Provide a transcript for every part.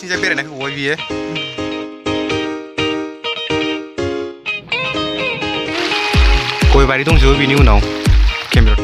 बैथिंजाय बेरायना होबावबाय बियो गय बारि दंजोबो बिनि उनाव camera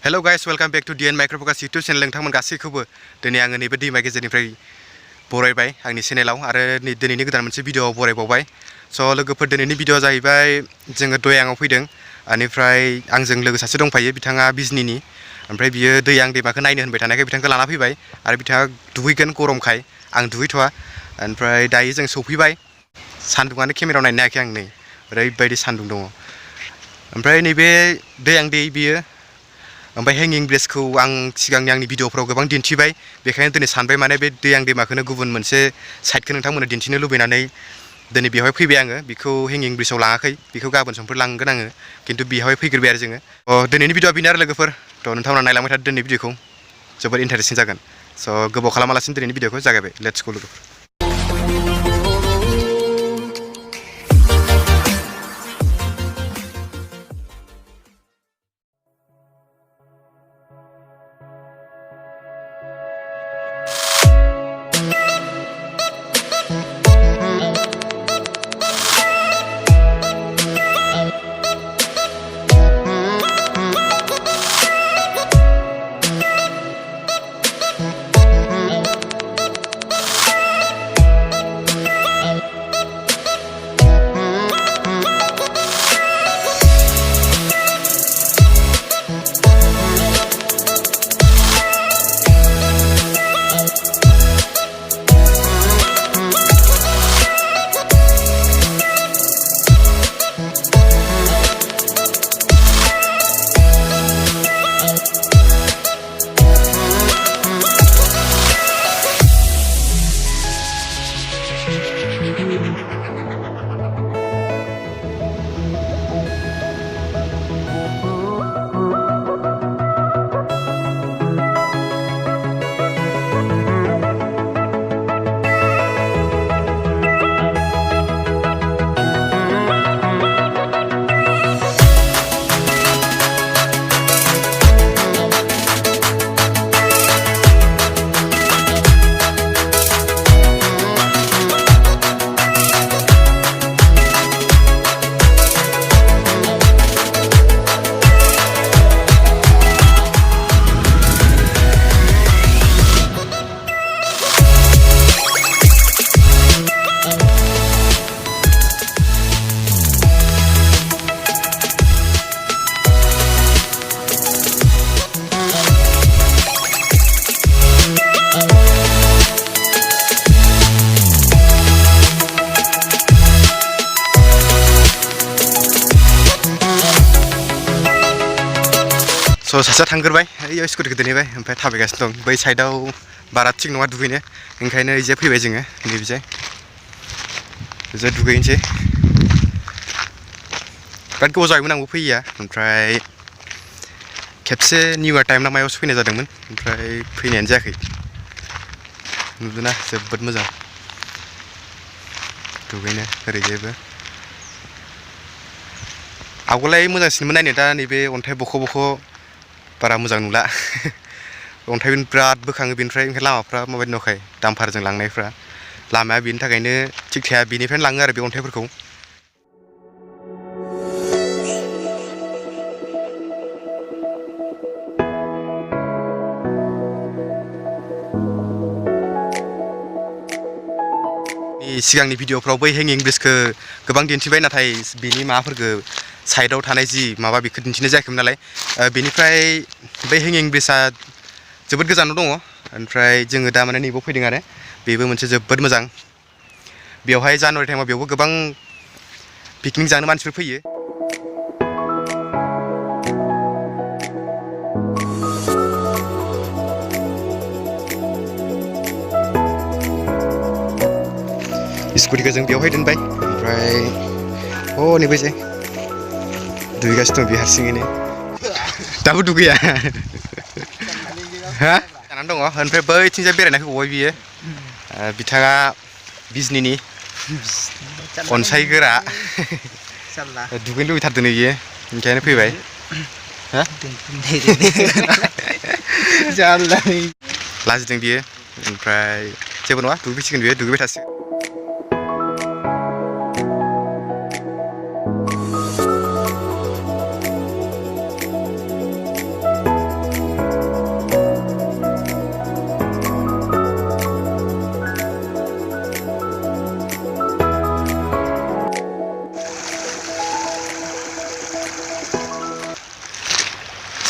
hello guys welcome back to DN micro focus YouTube channel नोंथांमोन गासैखौबो दिनै आङो नैबे दैमा गेजेरनिफ्राय बरायबाय आंनि चेनेलाव आरो दिनैनि गोदान मोनसे भिडिअ बरायबावबाय स' लोगोफोर दिनैनि भिडिअ जाहैबाय जोङो दयाङाव फैदों बेनिफ्राय आंजों लोगो सासे दंफायो बिथाङा बिजनीनि ओमफ्राय बियो दैयां दैमाखौ नायनो होनबाय थानायखाय बिथांखौ लाना फैबाय आरो बिथाङा दुगैगोन गरमखाय आं दुगैथ'वा ओमफ्राय दायो जों सौफैबाय सान्दुङानो केमेरायाव नायनो हायाखै आं नै ओरैबायदि सान्दुं दङ ओमफ्राय नैबे दैयां दै बियो ओमफ्राय हेंगिं ब्रिजखौ आं सिगांनि आंनि भिडिअफ्राव गोबां दिन्थिबाय बेखायनो दिनै सानबाय माने बे दैयां दैमाखौनो गुबुन मोनसे साइडखौ नोंथांमोननो दिन्थिनो लुबैनानै दिनै बेवहाय फैबाय आङो बेखौ हेंगिं ब्रिजआव लाङाखै बेखौ गाबोन समफोर लांगोन आङो खिन्थु बेवहाय फैग्रोबाय आरो जोङो दिनैनि भिडिअआ बेनो आरो लोगोफोर थ' नोंथांमोना नायलांबाय थादो दिनैनि भिडिअखौ जोबोद इन्टारेस्टिं जागोन स' गोबाव खालामालासिनो दिनैनि भिडिअखौ जागायबाय लेट्स गो लोगोफोर स' सासेया थांग्रोबाय ओइयाव स्कुटिखौ दोनहैबाय ओमफ्राय थाबायगासिनो दं बै साइडआव बारा थिग नङा दुगैनो ओंखायनो ओइजे फैबाय जोङो नैबेजाय ओइजे दुगैनोसै बिराद गोबाव जाबायमोन आंबो फैयैया ओमफ्राय खेबसे निउ इयार टाइम ना मायावसो फैनाय जादोंमोन ओमफ्राय फैनायानो जायाखै नुदोंना जोबोद मोजां दुगैनो ओरैजायबो आवगोलाय मोजांसिनमोन नायनो दा नैबे अन्थाइ बख' बख' बारा मोजां नुला अन्थाइ बिराद बोखाङो बेनिफ्राय ओंखायनो लामाफ्रा माबायदि नंखाय दामफारजों लांनायफ्रा लामाया बेनि थाखायनो थिग थाया बेनिफ्रायनो लाङो आरो बे अन्थाइफोरखौ सिगांनि भिडिअफ्राव बै हेंगिं ब्रिजखौ गोबां दिन्थिबाय नाथाय बिनि माबाफोरखौ साइडआव थानाय जि माबा बेखौ दिन्थिनाय जायाखैमोन नालाय बेनिफ्राय बै हेंगिं ब्रिजआ जोबोद गोजानाव दङ ओमफ्राय जोङो दा माने नैबाव फैदों आरो बेबो मोनसे जोबोद मोजां बेवहाय जानुवारि टाइमाव बेयावबो गोबां पिकनिक जानो मानसिफोर फैयो स्कुटिखौ जों बेवहाय दोनबाय ओमफ्राय नैबे जे दुगैगासिनो दं बे हारसिङैनो दाबो दुगैया हा जानानै दङ ओमफ्राय बैथिंजाय बेरायना होबावबाय बियो बिथाङा बिजनीनि अनसायगोरा दुगैनो लुबैथारदों बियो ओंखायनो फैबाय हा लाजिदों बियो ओमफ्राय जेबो नङा दुगैसिगोन बियो दुगैबाय थासिगोन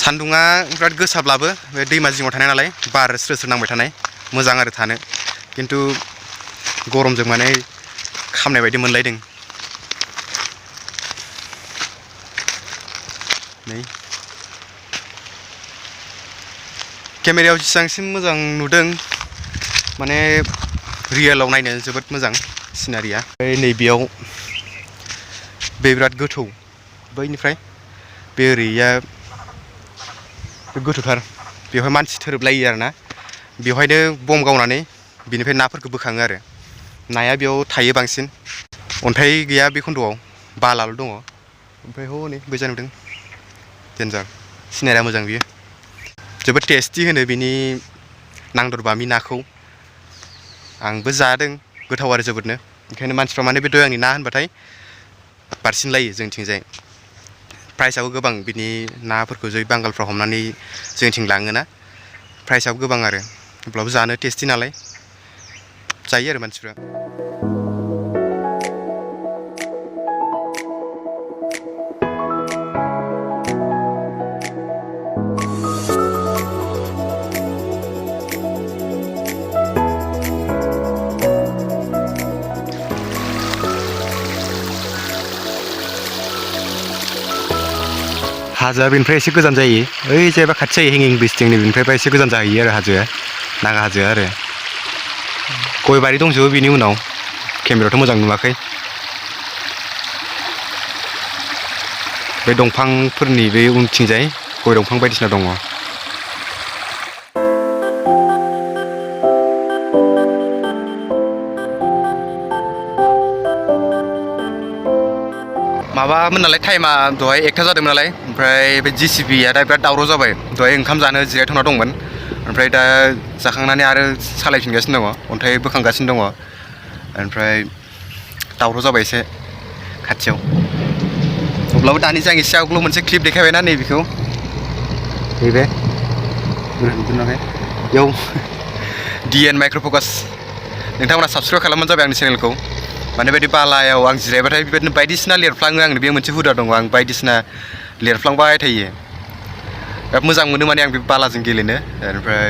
सान्दुङा बिराद गोसाब्लाबो बे दैमा जिङाव थानाय नालाय बार स्रो स्रो नांबाय थानाय मोजां आरो थानो खिन्थु गरमजों माने खामनाय बायदि मोनलायदों नै केमेरायाव जेसेबांसिम मोजां नुदों माने रियेलाव नायनो जोबोद मोजां सिनारिया नैबेयाव बे बिराद गोथौ बैनिफ्राय बे ओरैया गोथौथार बेवहाय मानसि थोरोबलायो आरोना बेवहायनो बम गावनानै बिनिफ्राय नाफोरखौ बोखाङो आरो नाया बेयाव थायो बांसिन अन्थाइ गैया बे खन्द'आव बालाल' दङ ओमफ्राय हनै बैजा नुदों डेन्जार सिनारिया मोजां बियो जोबोद टेस्टि होनो बिनि नांदर बामि नाखौ आंबो जादों गोथाव आरो जोबोदनो ओंखायनो मानसिफ्रा माने बे दयानि ना होनबाथाय बारसिनलायो जोंथिंजाय प्राइसआबो गोबां बिनि नाफोरखौ जै बांगालफ्राव हमनानै जोंथिं लाङोना प्राइसआबो गोबां आरो अब्लाबो जानो टेस्टि नालाय जायो आरो मानसिफ्रा हाजोआ बेनिफ्राय एसे गोजान जायो ओइ जेबा खाथि जायो हेंगिं ब्रिजथिं नैबेनिफ्रायबा एसे गोजान जाहैयो आरो हाजोआ नागा हाजोआ आरो गय बारि दंजोबो बिनि उनाव केमेरायावथ' मोजां नुवाखै बे दंफांफोरनि बे उनथिंजाय गय दंफां बायदिसिना दङ माबामोन नालाय टाइमा दहाय 1टा जादोंमोन नालाय ओमफ्राय बे JCBया दा बिराद दावराव जाबाय दहाय ओंखाम जानो जिरायथ'ना दंमोन ओमफ्राय दा जाखांनानै आरो सालायफिनगासिनो दङ अन्थाइ बोखांगासिनो दङ ओमफ्राय दावराव जाबाय एसे खाथियाव अब्लाबो दानिजों आं एसे आवगोलाव मोनसे क्लिप देखायबायना नैबेखौ नैबे नुदोंना बेयाव DN माइक्र'फकास नोंथांमोना साबस्क्राइब खालामबानो जाबाय आंनि चेनेलखौ माने बेबायदि बालायाव आं जिरायबाथाय बेबायदिनो बायदिसिना लिरफ्लाङो आंनो बे मोनसे हुदा दङ आं बायदिसिना लिरफ्लांबाय थायो बिराद मोजां मोनो माने आं बे बालाजों गेलेनो ओमफ्राय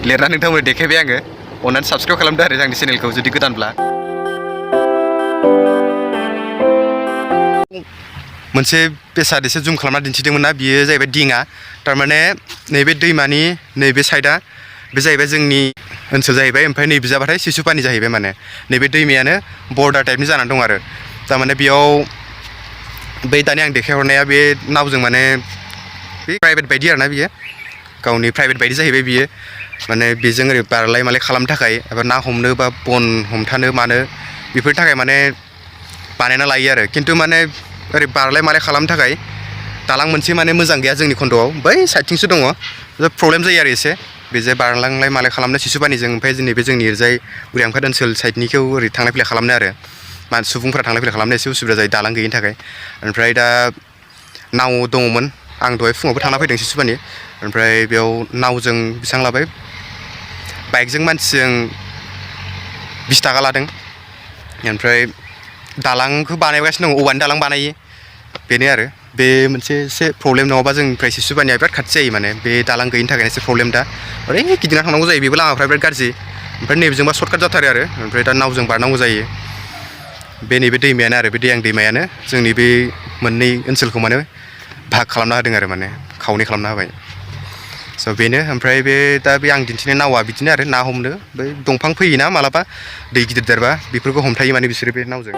लिरनानै नोंथांमोननो देखायबाय आङो अननानै साबस्क्राइब खालामदो आरो आंनि चेनेलखौ जुदि गोदानब्ला मोनसे बेसाद एसे जुम खालामना दिन्थिदोंमोन ना बियो जाहैबाय दिङा थारमाने नैबे दैमानि नैबे साइडआ बे जाहैबाय जोंनि ओनसोल जाहैबाय ओमफ्राय नैबे जाबाथाय सिसुपानि जाहैबाय माने नैबे दैमायानो बर्डार टाइपनि जानानै दं आरो थारमाने बेयाव बै दानि आं देखायहरनाया बे नावजों माने बे प्राइभेट बायदि आरोना बियो गावनि प्राइभेट बायदि जाहैबाय बियो माने बेजों ओरै बारलाय मालाय खालामनो थाखाय एबा ना हमनो बा बन हमथानो मानो बेफोरनि थाखाय माने बानायना लायो आरो खिन्थु माने ओरै बारलाय मालाय खालामनो थाखाय दालां मोनसे माने मोजां गैया जोंनि खन्द'आव बै साइडथिंसो दङ प्रब्लेम जायो आरो एसे बेजे बारलांलाय मालाय खालामनो सिसुपानिजों ओमफ्राय जोंनि बे जोंनि ओरैजाय उरियामघाट ओनसोल साइडनिखौ ओरै थांलाय फैलाय खालामनो आरो सुबुंफोरा थांलाय फैलाय खालामनो एसे उसुबिदा जायो दालां गैयिनि थाखाय ओमफ्राय दा नाव दङमोन आं दहाय फुङावबो थांना फैदों सिसुपानि ओमफ्राय बेयाव नावजों बेसेबां लाबाय बाइकजों मानसिजों 20 थाखा लादों ओमफ्राय दालांखौ बानायगासिनो दङ औवानि दालां बानायो बेनो आरो बे मोनसे एसे प्रब्लेम नङाबा जोंनिफ्राय सिसुपानिया बिराद खाथि जायो माने बे दालां गैयिनि थाखायनो एसे प्रब्लेम दा ओरै गिदिंना थांनांगौ जायो बेबो लामाफ्रा बिराद गाज्रि ओमफ्राय नैबेजोंबा सर्टकाट जाथारो आरो ओमफ्राय दा नावजों बारनांगौ जायो बे नैबे दैमायानो आरो बे दैयां दैमायानो जोंनि बे मोननै ओनसोलखौ माने भाग खालामना होदों आरो माने खावनै खालामना होबाय स' बेनो ओमफ्राय बे दा बे आं दिन्थिनाय नावा बिदिनो आरो ना हमनो बै दंफां फैयोना मालाबा दै गिदिर देरबा बेफोरखौ हमथायो माने बिसोरो बे नावजों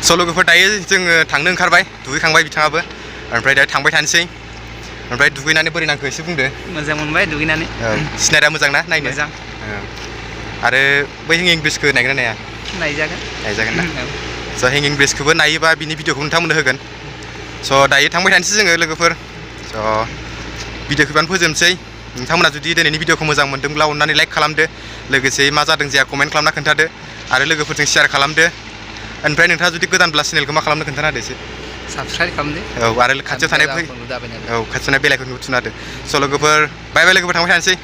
स' लोगोफोर दायो जोङो थांनो ओंखारबाय दुगैखांबाय बिथाङाबो ओमफ्राय दा थांबाय थानोसै ओमफ्राय दुगैनानै बोरै नांखो एसे बुंदो मोजां मोनबाय दुगैनानै सिनारिया मोजां ना नायनो मोजां आरो बै हेंगिं ब्रिजखौ नायगोन ना नाया नायजागोन ना स' हेंगिं ब्रिजखौबो नायोबा बिनि भिडिअखौ नोंथांमोननो होगोन स' दायो थांबाय थानोसै जोङो लोगोफोर स' भिडिअखौ बेयावनो फोजोबनोसै नोंथांमोना जुदि दिनैनि भिडिअखौ मोजां मोनदोंब्ला अननानै लाइक खालामदो लोगोसे मा जादों जाया कमेन्ट खालामना खोन्थादो आरो लोगोफोरजों शेयार खालामदो ओमफ्राय नोंथाङा जुदि गोदानब्ला चेनेलखौ मा खालामनो खोन्थाना होदो एसे साबस्क्राइब खालामदो औ आरो खाथियाव थानाय खाथियाव थानाय बेलाइकनखौ थुना होदो स' लोगोफोर बाय बाय लोगोफोर थांबाय थानोसै